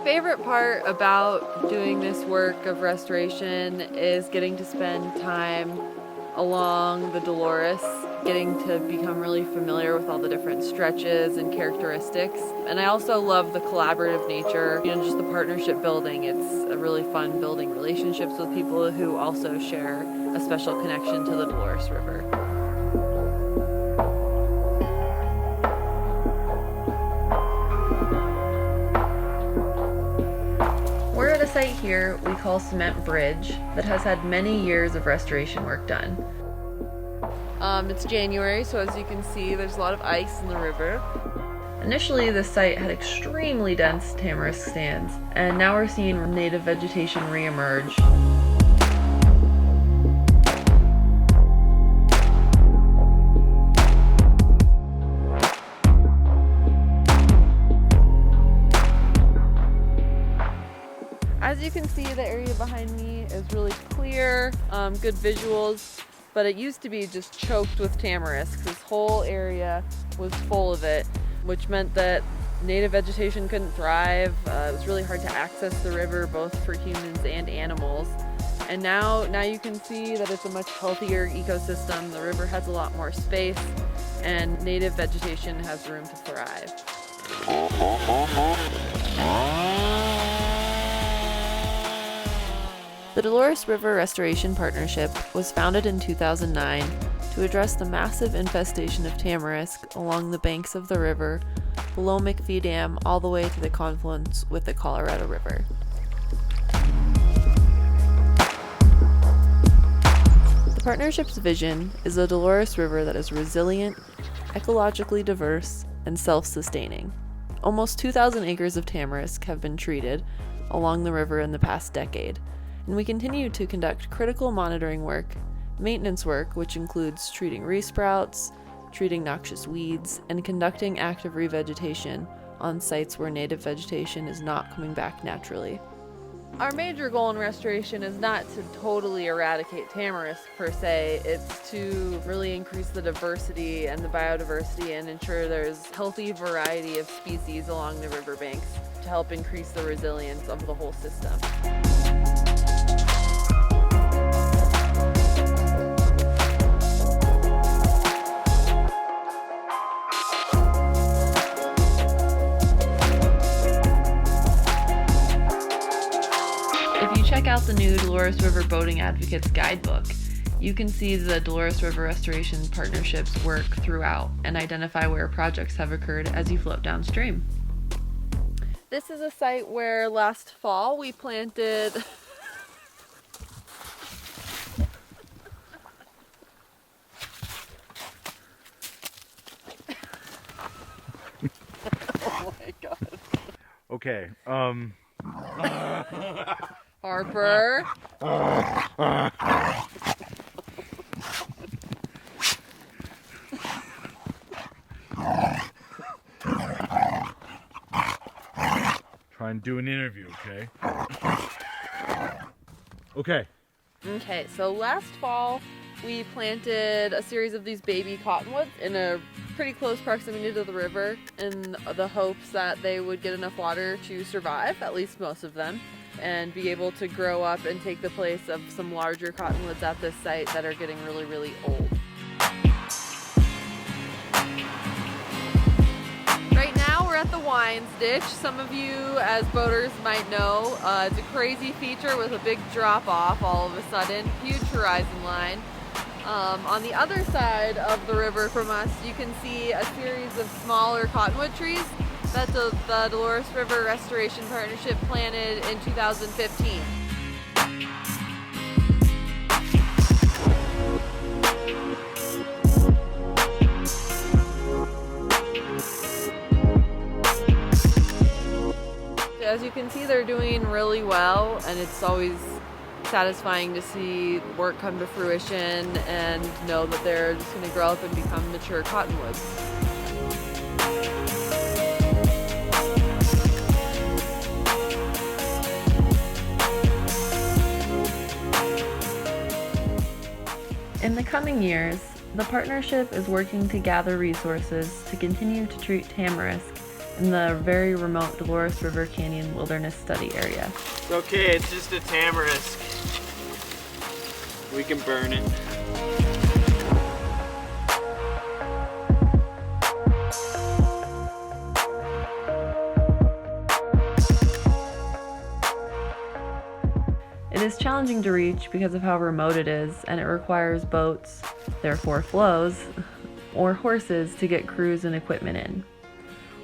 Favorite part about doing this work of restoration is getting to spend time along the Dolores, getting to become really familiar with all the different stretches and characteristics. And I also love the collaborative nature, just the partnership building. It's a really fun building relationships with people who also share a special connection to the Dolores River. We're at a site here we call Cement Bridge that has had many years of restoration work done. It's January, so as you can see, there's a lot of ice in the river. Initially, this site had extremely dense tamarisk stands, and now we're seeing native vegetation re-emerge. As you can see, the area behind me is really clear, good visuals, but it used to be just choked with tamarisk. This whole area was full of it, which meant that native vegetation couldn't thrive. It was really hard to access the river, both for humans and animals. And now you can see that it's a much healthier ecosystem. The river has a lot more space, and native vegetation has room to thrive. The Dolores River Restoration Partnership was founded in 2009 to address the massive infestation of tamarisk along the banks of the river, below McPhee Dam, all the way to the confluence with the Colorado River. The partnership's vision is a Dolores River that is resilient, ecologically diverse, and self-sustaining. Almost 2,000 acres of tamarisk have been treated along the river in the past decade, and we continue to conduct critical monitoring work, maintenance work, which includes treating resprouts, treating noxious weeds, and conducting active revegetation on sites where native vegetation is not coming back naturally. Our major goal in restoration is not to totally eradicate tamarisk per se, it's to really increase the diversity and the biodiversity and ensure there's healthy variety of species along the riverbanks to help increase the resilience of the whole system. If you check out the new Dolores River Boating Advocates Guidebook, you can see the Dolores River Restoration Partnership's work throughout and identify where projects have occurred as you float downstream. This is a site where last fall we planted oh my god. Okay, Harper. try and do an interview, okay? Okay. Okay, so last fall we planted a series of these baby cottonwoods in a pretty close proximity to the river in the hopes that they would get enough water to survive, at least most of them, and be able to grow up and take the place of some larger cottonwoods at this site that are getting really, really old. Right now we're at the Wines Ditch. Some of you as boaters might know it's a crazy feature with a big drop off all of a sudden, huge horizon line. On the other side of the river from us, you can see a series of smaller cottonwood trees that the Dolores River Restoration Partnership planted in 2015. As you can see, they're doing really well, and it's always satisfying to see work come to fruition and know that they're just going to grow up and become mature cottonwoods. In the coming years, the partnership is working to gather resources to continue to treat tamarisk in the very remote Dolores River Canyon Wilderness Study Area. It's okay, it's just a tamarisk. We can burn it. It is challenging to reach because of how remote it is, and it requires boats, therefore flows, or horses to get crews and equipment in.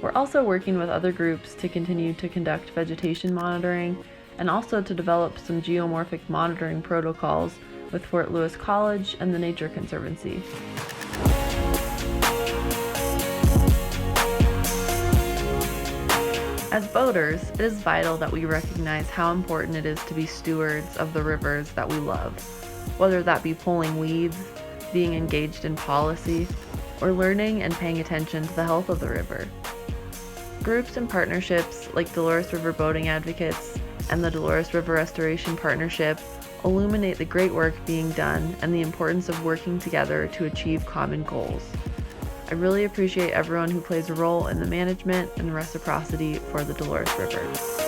We're also working with other groups to continue to conduct vegetation monitoring and also to develop some geomorphic monitoring protocols with Fort Lewis College and the Nature Conservancy. As boaters, it is vital that we recognize how important it is to be stewards of the rivers that we love, whether that be pulling weeds, being engaged in policy, or learning and paying attention to the health of the river. Groups and partnerships like Dolores River Boating Advocates and the Dolores River Restoration Partnership illuminate the great work being done and the importance of working together to achieve common goals. I really appreciate everyone who plays a role in the management and reciprocity for the Dolores River.